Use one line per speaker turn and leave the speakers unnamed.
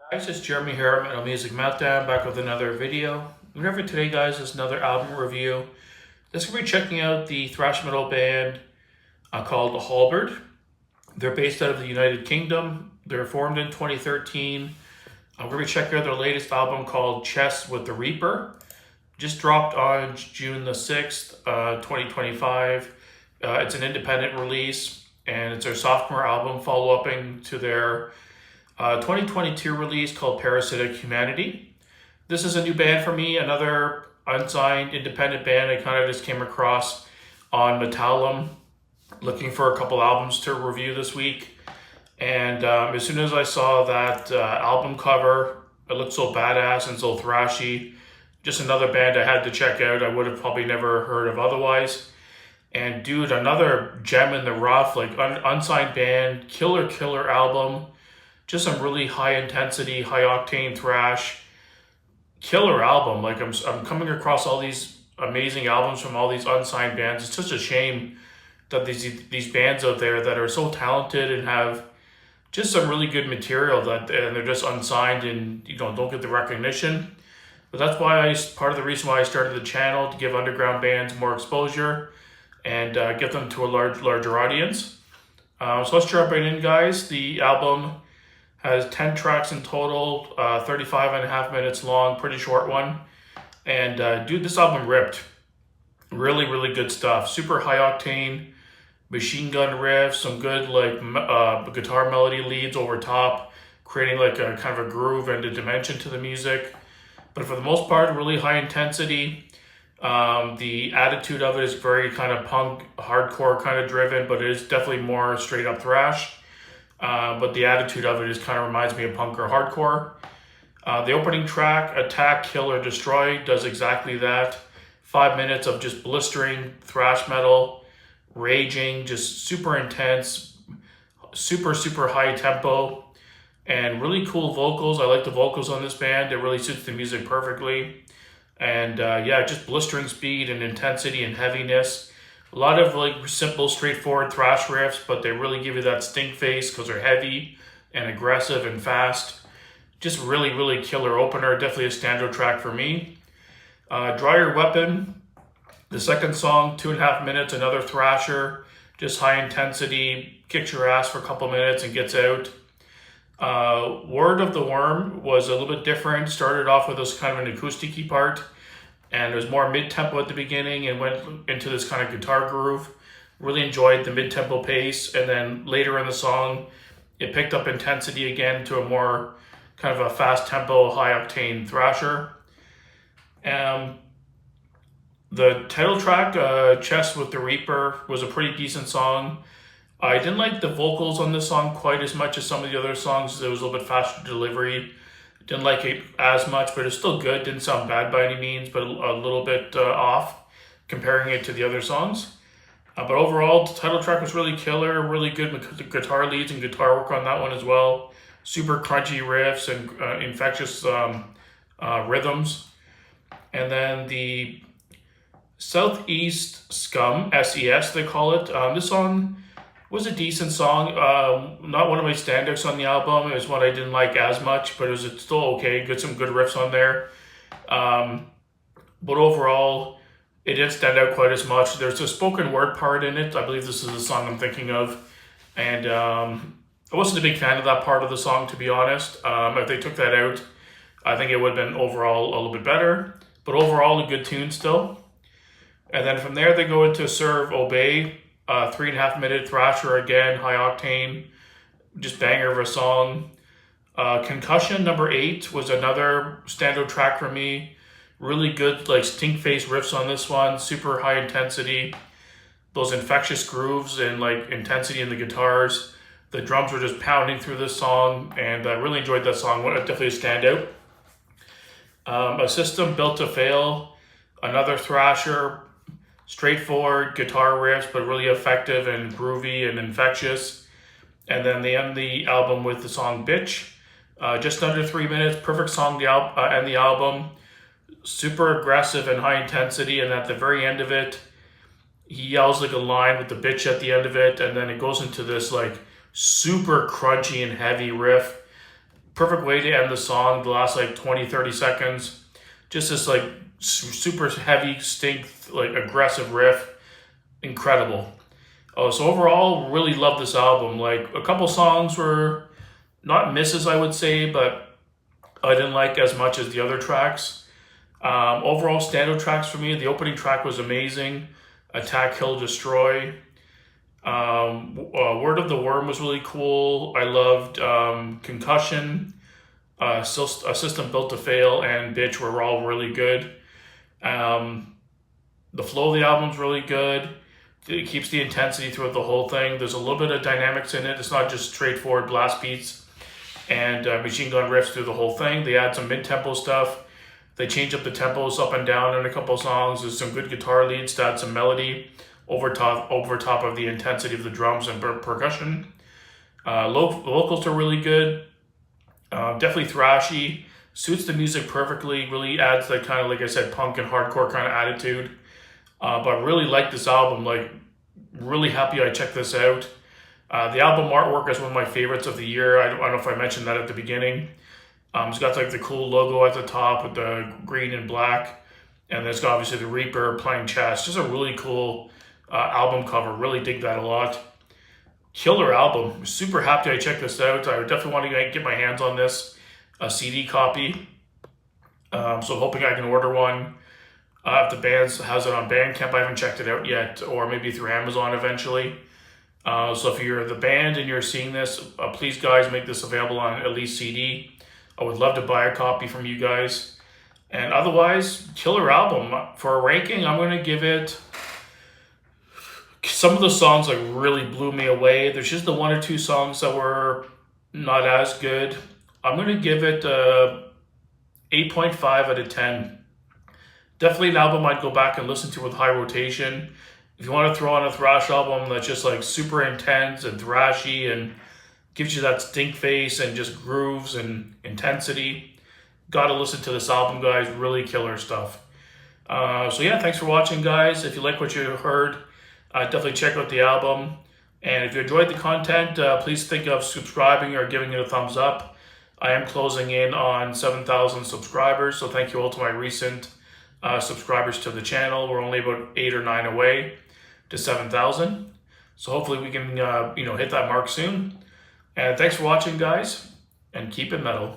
Guys, it's Jeremy here, Metal Music Meltdown, back with another video. Whatever today, guys, is another album review. This will be checking out the thrash metal band called Halberd. They're based out of the United Kingdom. They're formed in 2013. We're going to be checking out their latest album called Chess with the Reaper. Just dropped on June the 6th, 2025. It's an independent release, and it's their sophomore album follow-upping to their 2022 release called Parasitic Humanity. This is a new band for me, another unsigned independent band I kind of just came across on Metallum, looking for a couple albums to review this week. And as soon as I saw that album cover, it looked so badass and so thrashy. Just another band I had to check out. I would have probably never heard of otherwise. And dude, another gem in the rough, like unsigned band, killer album. Just some really high intensity, high octane thrash, killer album. Like I'm coming across all these amazing albums from all these unsigned bands. It's such a shame that these bands out there that are so talented and have just some really good material and they're just unsigned and don't get the recognition. But that's why part of the reason why I started the channel, to give underground bands more exposure and get them to a larger audience. So let's jump right in, guys. The album has 10 tracks in total, 35 and a half minutes long, pretty short one. And dude, this album ripped. Really good stuff. Super high octane, machine gun riffs, some good guitar melody leads over top, creating like a kind of a groove and a dimension to the music. But for the most part, really high intensity. The attitude of it is very kind of punk, hardcore kind of driven, but it is definitely more straight up thrash. But the attitude of it is kind of reminds me of punk or hardcore. The opening track, Attack, Kill, or Destroy, does exactly that. 5 minutes of just blistering thrash metal, raging, just super intense, super high tempo, and really cool vocals. I like the vocals on this band. It really suits the music perfectly. And just blistering speed and intensity and heaviness. A lot of like simple, straightforward thrash riffs, but they really give you that stink face because they're heavy and aggressive and fast. Just really killer opener. Definitely a standout track for me. Dryer Weapon, the second song, 2.5 minutes, another thrasher. Just high intensity, kicks your ass for a couple minutes and gets out. Word of the Worm was a little bit different. Started off with this kind of an acoustic-y part. And it was more mid-tempo at the beginning and went into this kind of guitar groove. Really enjoyed the mid-tempo pace. And then later in the song, it picked up intensity again to a more kind of a fast tempo, high octane thrasher. The title track, Chess with the Reaper, was a pretty decent song. I didn't like the vocals on this song quite as much as some of the other songs. It was a little bit faster delivery. Didn't like it as much, but it's still good. Didn't sound bad by any means, but a little bit off comparing it to the other songs. But overall, the title track was really killer. Really good guitar leads and guitar work on that one as well. Super crunchy riffs and infectious rhythms. And then the Southeast Scum, SES they call it. This song was a decent song. Not one of my standouts on the album. It was one I didn't like as much, but it was still okay. Some good riffs on there. But overall, it didn't stand out quite as much. There's a spoken word part in it. I believe this is the song I'm thinking of. And I wasn't a big fan of that part of the song, to be honest. If they took that out, I think it would have been overall a little bit better. But overall, a good tune still. And then from there, they go into Serve, Obey. 3.5 minute thrasher again, high octane, just banger of a song. Concussion number 8 was another standout track for me. Really good like stink face riffs on this one, super high intensity. Those infectious grooves and like intensity in the guitars. The drums were just pounding through this song, and I really enjoyed that song. Definitely a standout. A System Built to Fail, another thrasher. Straightforward guitar riffs, but really effective and groovy and infectious. And then they end the album with the song Bitch. Just under 3 minutes, perfect song to end the album. Super aggressive and high intensity, and at the very end of it, he yells like a line with the bitch at the end of it, and then it goes into this like super crunchy and heavy riff. perfect way to end the song. The last like 20-30 seconds, just this like super heavy, like aggressive riff, incredible. Oh, so overall, really love this album. Like a couple songs were not misses, I would say, but I didn't like as much as the other tracks. Overall, standout tracks for me. The opening track was amazing. Attack, Kill, Destroy. Word of the Worm was really cool. I loved Concussion, A System Built to Fail, and Bitch were all really good. The flow of the album's really good. It keeps the intensity throughout the whole thing. There's a little bit of dynamics in it. It's not just straightforward blast beats and machine gun riffs through the whole thing. They add some mid-tempo stuff. They change up the tempos up and down in a couple songs. There's some good guitar leads to add some melody over top of the intensity of the drums and percussion. Vocals are really good. Definitely thrashy. Suits the music perfectly. Really adds that kind of, like I said, punk and hardcore kind of attitude. But I really like this album. Like, really happy I checked this out. The album artwork is one of my favorites of the year. I don't know if I mentioned that at the beginning. It's got like the cool logo at the top with the green and black. And there's got obviously the Reaper playing chess. Just a really cool album cover. Really dig that a lot. Killer album. Super happy I checked this out. I definitely want to get my hands on this, a CD copy. So hoping I can order one. If the band has it on Bandcamp, I haven't checked it out yet, or maybe through Amazon eventually. So if you're the band and you're seeing this, please guys make this available on at least CD. I would love to buy a copy from you guys. And otherwise, killer album. For a ranking, I'm going to give it... Some of the songs like really blew me away. There's just the one or two songs that were not as good. I'm going to give it 8.5 out of 10. Definitely an album I'd go back and listen to with high rotation. If you want to throw on a thrash album that's just like super intense and thrashy and gives you that stink face and just grooves and intensity, gotta listen to this album, guys. Really killer stuff. So yeah, thanks for watching, guys. If you like what you heard, definitely check out the album. And if you enjoyed the content, please think of subscribing or giving it a thumbs up. I am closing in on 7,000 subscribers, so thank you all to my recent subscribers to the channel. We're only about 8 or 9 away to 7,000. So hopefully we can hit that mark soon. And thanks for watching, guys, and keep it metal.